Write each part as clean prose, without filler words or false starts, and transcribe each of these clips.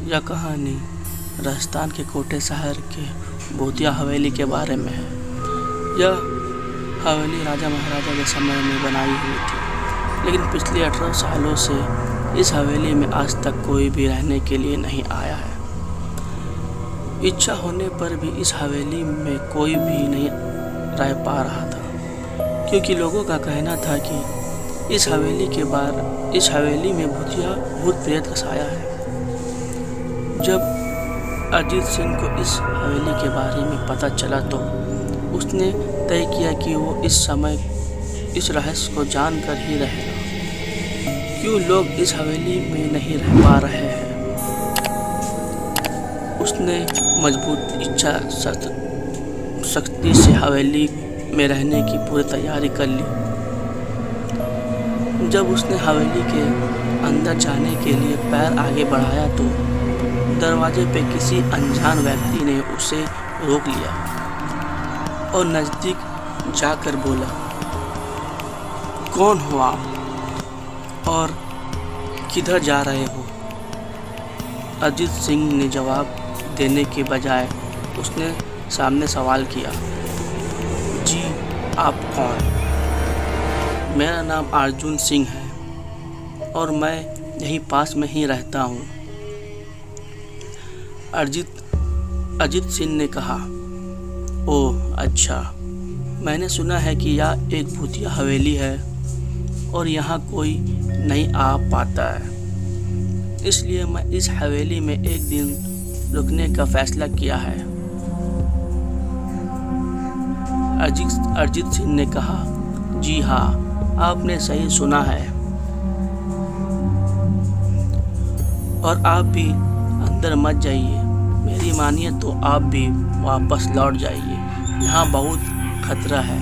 यह कहानी राजस्थान के कोटे शहर के भूतिया हवेली के बारे में है। यह हवेली राजा महाराजा के समय में बनाई हुई थी, लेकिन पिछले 18 सालों से इस हवेली में आज तक कोई भी रहने के लिए नहीं आया है। इच्छा होने पर भी इस हवेली में कोई भी नहीं रह पा रहा था, क्योंकि लोगों का कहना था कि इस हवेली में भूत प्रेत का साया है। जब अजीत सिंह को इस हवेली के बारे में पता चला तो उसने तय किया कि वो इस समय इस रहस्य को जानकर ही रहेगा। क्यों लोग इस हवेली में नहीं रह पा रहे हैं? उसने मजबूत इच्छा शक्ति से हवेली में रहने की पूरी तैयारी कर ली। जब उसने हवेली के अंदर जाने के लिए पैर आगे बढ़ाया तो दरवाजे पे किसी अनजान व्यक्ति ने उसे रोक लिया और नज़दीक जाकर बोला, कौन हो आप और किधर जा रहे हो? अजीत सिंह ने जवाब देने के बजाय उसने सामने सवाल किया, जी आप कौन? मेरा नाम अर्जुन सिंह है और मैं यहीं पास में ही रहता हूँ। अजीत सिंह ने कहा, ओह अच्छा, मैंने सुना है कि यह एक भूतिया हवेली है और यहाँ कोई नहीं आ पाता है, इसलिए मैं इस हवेली में एक दिन रुकने का फैसला किया है। अजीत सिंह ने कहा, जी हाँ, आपने सही सुना है और आप भी अंदर मत जाइए। मेरी मानिए तो आप भी वापस लौट जाइए, यहाँ बहुत खतरा है।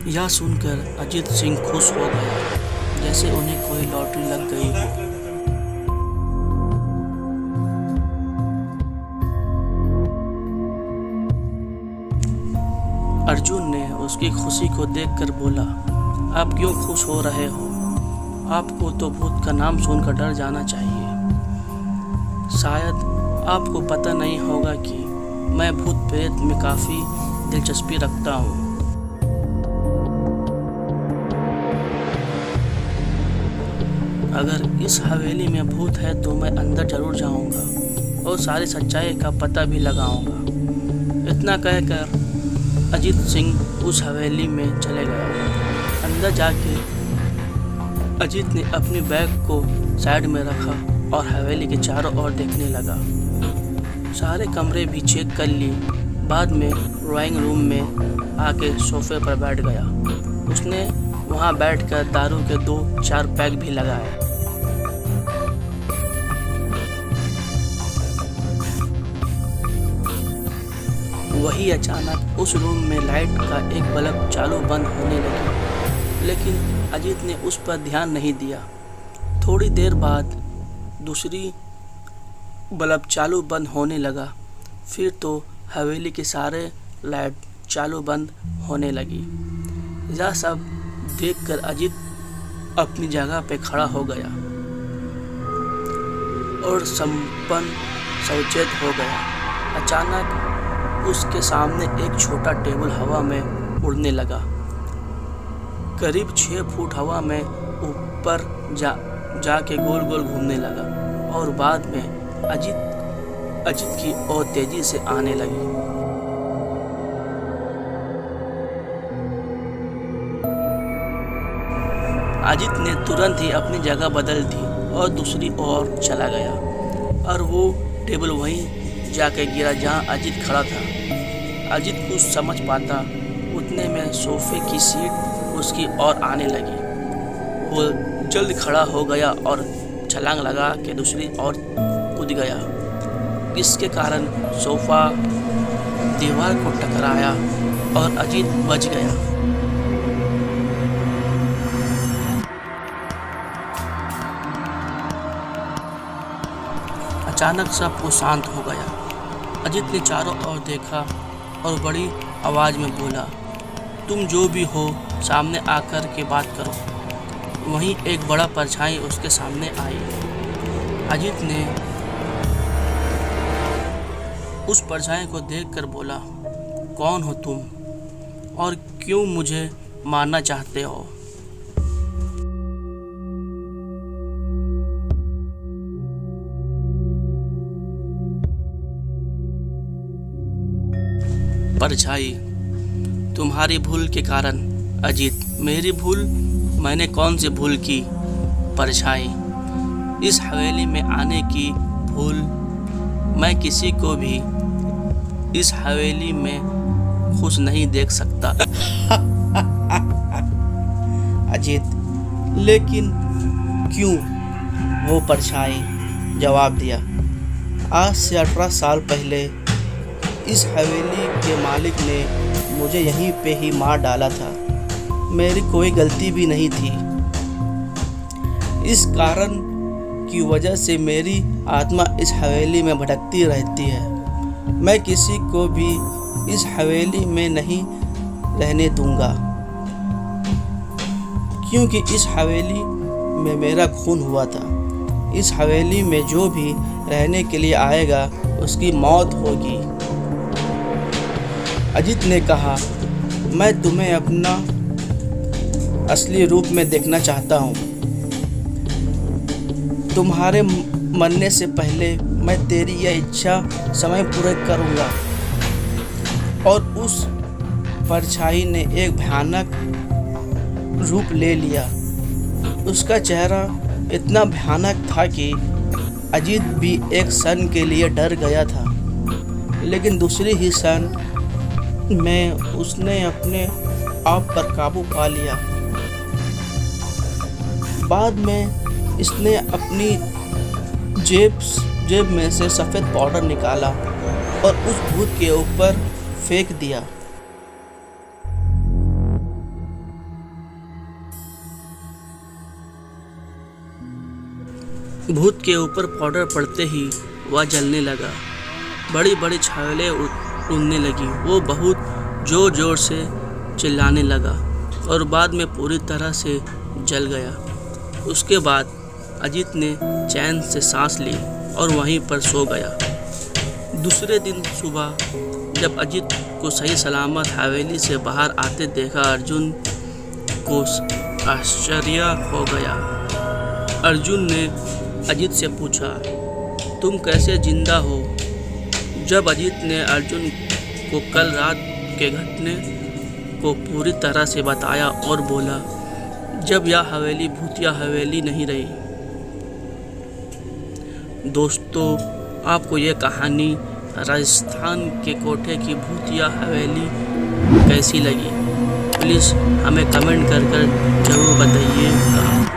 यह सुनकर अजीत सिंह खुश हो गया, जैसे उन्हें कोई लॉटरी लग गई हो। अर्जुन ने उसकी खुशी को देखकर बोला, आप क्यों खुश हो रहे हो? आपको तो भूत का नाम सुनकर डर जाना चाहिए। शायद आपको पता नहीं होगा कि मैं भूत प्रेत में काफ़ी दिलचस्पी रखता हूँ। अगर इस हवेली में भूत है तो मैं अंदर जरूर जाऊँगा और सारी सच्चाई का पता भी लगाऊँगा। इतना कहकर अजीत सिंह उस हवेली में चले गए। अंदर जाके अजीत ने अपने बैग को साइड में रखा और हवेली के चारों ओर देखने लगा। सारे कमरे भी चेक कर लिए। बाद में ड्राइंग रूम में आके सोफे पर बैठ गया। उसने वहाँ बैठकर दारू के 2-4 पैक भी लगाए। वही अचानक उस रूम में लाइट का एक बल्ब चालू बंद होने लगी, लेकिन अजीत ने उस पर ध्यान नहीं दिया। थोड़ी देर बाद दूसरी बल्ब चालू बंद होने लगा। फिर तो हवेली के सारे लाइट चालू बंद होने लगी। यह सब देखकर अजीत अपनी जगह पे खड़ा हो गया और संपन्न सचेत हो गया। अचानक उसके सामने एक छोटा टेबल हवा में उड़ने लगा। करीब 6 फुट हवा में ऊपर जाके गोल गोल घूमने लगा और बाद में अजीत की ओर तेजी से आने लगी। अजीत ने तुरंत ही अपनी जगह बदल दी और दूसरी ओर चला गया और वो टेबल वहीं जाके गिरा जहाँ अजीत खड़ा था। अजीत कुछ समझ पाता उतने में सोफे की सीट उसकी ओर आने लगी। वो जल्द खड़ा हो गया और छलांग लगा के दूसरी ओर कूद गया, जिसके कारण सोफा दीवार को टकराया और अजीत बच गया। अचानक सब कुछ शांत हो गया। अजीत ने चारों ओर देखा और बड़ी आवाज़ में बोला, तुम जो भी हो सामने आकर के बात करो। वहीं एक बड़ा परछाई उसके सामने आई। अजीत ने उस परछाई को देखकर बोला, कौन हो तुम और क्यों मुझे मारना चाहते हो? परछाई, तुम्हारी भूल के कारण। अजीत, मेरी भूल? मैंने कौन सी भूल की? परछाई, इस हवेली में आने की भूल। मैं किसी को भी इस हवेली में खुश नहीं देख सकता। अजीत, लेकिन क्यों? वो परछाई जवाब दिया, आज से 18 साल पहले इस हवेली के मालिक ने मुझे यहीं पे ही मार डाला था। मेरी कोई गलती भी नहीं थी। इस कारण की वजह से मेरी आत्मा इस हवेली में भटकती रहती है। मैं किसी को भी इस हवेली में नहीं रहने दूंगा, क्योंकि इस हवेली में मेरा खून हुआ था। इस हवेली में जो भी रहने के लिए आएगा उसकी मौत होगी। अजीत ने कहा, मैं तुम्हें अपना असली रूप में देखना चाहता हूँ। तुम्हारे मरने से पहले मैं तेरी यह इच्छा समय पूरा करूँगा। और उस परछाई ने एक भयानक रूप ले लिया। उसका चेहरा इतना भयानक था कि अजीत भी एक क्षण के लिए डर गया था, लेकिन दूसरी ही क्षण में उसने अपने आप पर काबू पा लिया। बाद में इसने अपनी जेब में से सफ़ेद पाउडर निकाला और उस भूत के ऊपर फेंक दिया। भूत के ऊपर पाउडर पड़ते ही वह जलने लगा। बड़ी बड़ी छाले उड़ने लगी। वो बहुत ज़ोर ज़ोर से चिल्लाने लगा और बाद में पूरी तरह से जल गया। उसके बाद अजीत ने चैन से सांस ली और वहीं पर सो गया। दूसरे दिन सुबह जब अजीत को सही सलामत हवेली से बाहर आते देखा, अर्जुन को आश्चर्य हो गया। अर्जुन ने अजीत से पूछा, तुम कैसे जिंदा हो? जब अजीत ने अर्जुन को कल रात के घटने को पूरी तरह से बताया और बोला, जब यह हवेली भूतिया हवेली नहीं रही। दोस्तों, आपको ये कहानी राजस्थान के कोठे की भूतिया हवेली कैसी लगी? प्लीज़ हमें कमेंट कर ज़रूर बताइएगा।